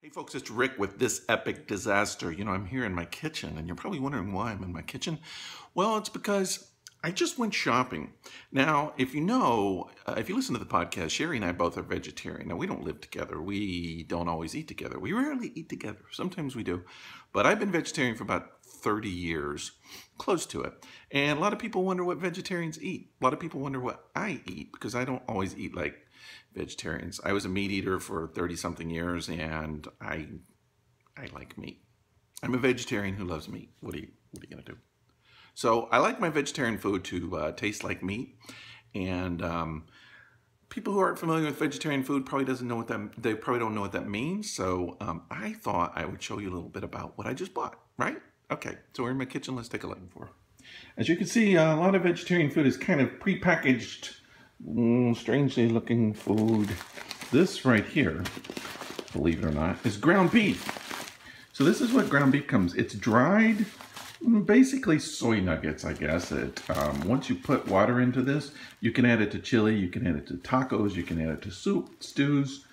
Hey folks, it's Rick with This Epic Disaster. I'm here in my kitchen and you're probably wondering why I'm in my kitchen. Well, it's because I just went shopping. Now, if you listen to the podcast, Sherry and I both are vegetarian. Now, we don't live together. We don't always eat together. We rarely eat together. Sometimes we do. But I've been vegetarian for about 30 years, close to it. And a lot of people wonder what vegetarians eat. A lot of people wonder what I eat because I don't always eat like vegetarians. I was a meat eater for 30-something years, and I like meat. I'm a vegetarian who loves meat. What are you gonna do? So I like my vegetarian food to taste like meat, and people who aren't familiar with vegetarian food probably don't know what that means. So I thought I would show you a little bit about what I just bought. Right? Okay. So we're in my kitchen. Let's take a look. As you can see, a lot of vegetarian food is kind of prepackaged. Strangely looking food. This right here, believe it or not, is ground beef. So this is what ground beef comes. It's dried, basically soy nuggets, I guess. Once you put water into this, you can add it to chili, you can add it to tacos, you can add it to soup, stews,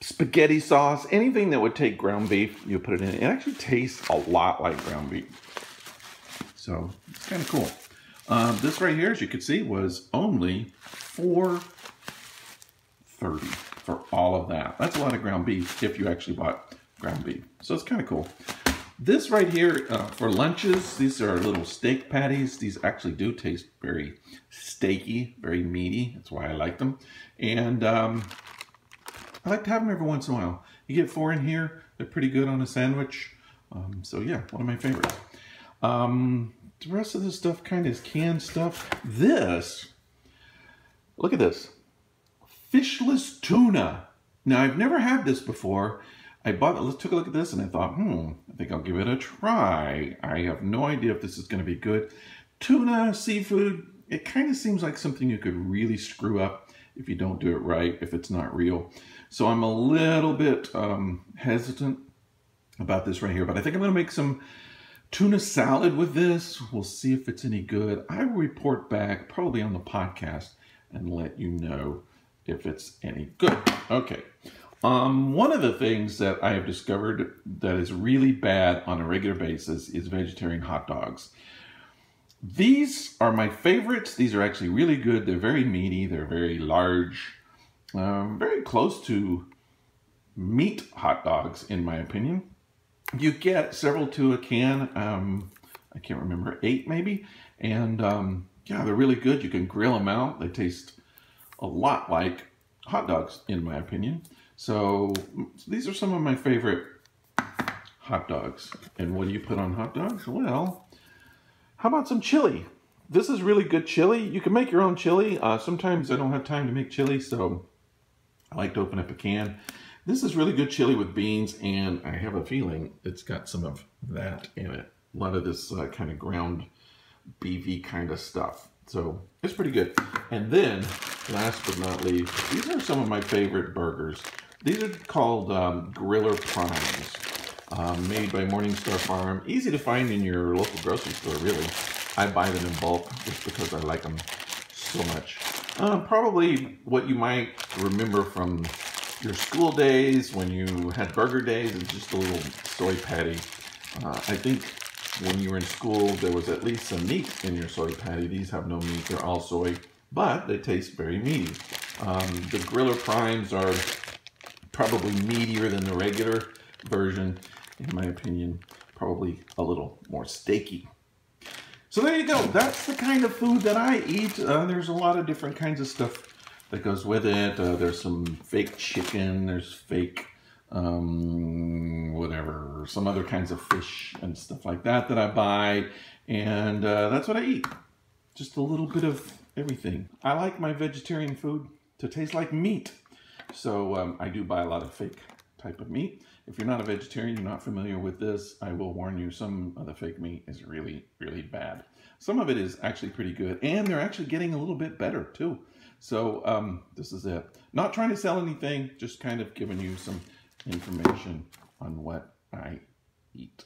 spaghetti sauce, anything that would take ground beef, you put it in. It actually tastes a lot like ground beef. So it's kind of cool. This right here, as you can see, was only $4.30 for all of that. That's a lot of ground beef if you actually bought ground beef. So it's kind of cool. This right here, for lunches, these are little steak patties. These actually do taste very steaky, very meaty. That's why I like them. And I like to have them every once in a while. You get 4 in here. They're pretty good on a sandwich. So yeah, one of my favorites. The rest of this stuff kind of is canned stuff. Look at this. Fishless tuna. Now, I've never had this before. I took a look at this and I thought, I think I'll give it a try. I have no idea if this is going to be good. Tuna, seafood, it kind of seems like something you could really screw up if you don't do it right, if it's not real. So I'm a little bit hesitant about this right here, but I think I'm going to make some tuna salad with this. We'll see if it's any good. I will report back probably on the podcast and let you know if it's any good. Okay. One of the things that I have discovered that is really bad on a regular basis is vegetarian hot dogs. These are my favorites. These are actually really good. They're very meaty. They're very large. Very close to meat hot dogs, in my opinion. You get several to a can, I can't remember, 8 maybe, and yeah, they're really good. You can grill them out. They taste a lot like hot dogs, in my opinion. So these are some of my favorite hot dogs. And what do you put on hot dogs? Well, how about some chili? This is really good chili. You can make your own chili. Sometimes I don't have time to make chili, so I like to open up a can. This is really good chili with beans, and I have a feeling it's got some of that in it. A lot of this kind of ground beefy kind of stuff. So it's pretty good. And then, last but not least, these are some of my favorite burgers. These are called Griller Primes, made by Morningstar Farm. Easy to find in your local grocery store, really. I buy them in bulk just because I like them so much. Probably what you might remember from your school days when you had burger days is just a little soy patty. I think when you were in school there was at least some meat in your soy patty. These have no meat, they're all soy, but they taste very meaty. The Griller Primes are probably meatier than the regular version, in my opinion, probably a little more steaky. So there you go, that's the kind of food that I eat. There's a lot of different kinds of stuff that goes with it. There's some fake chicken, there's fake whatever, some other kinds of fish and stuff like that I buy, and that's what I eat. Just a little bit of everything. I like my vegetarian food to taste like meat, so I do buy a lot of fake type of meat. If you're not a vegetarian, you're not familiar with this, I will warn you, some of the fake meat is really, really bad. Some of it is actually pretty good, and they're actually getting a little bit better too. So this is it. Not trying to sell anything, just kind of giving you some information on what I eat.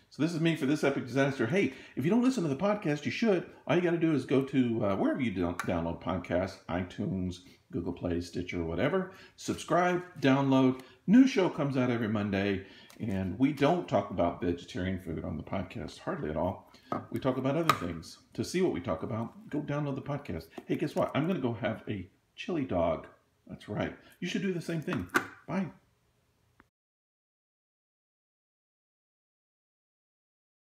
So this is me for This Epic Disaster. Hey, if you don't listen to the podcast, you should. All you got to do is go to wherever you download podcasts, iTunes, Google Play, Stitcher, whatever. Subscribe, download. New show comes out every Monday, and we don't talk about vegetarian food on the podcast, hardly at all. We talk about other things. To see what we talk about, go download the podcast. Hey, guess what? I'm going to go have a chili dog. That's right. You should do the same thing. Bye.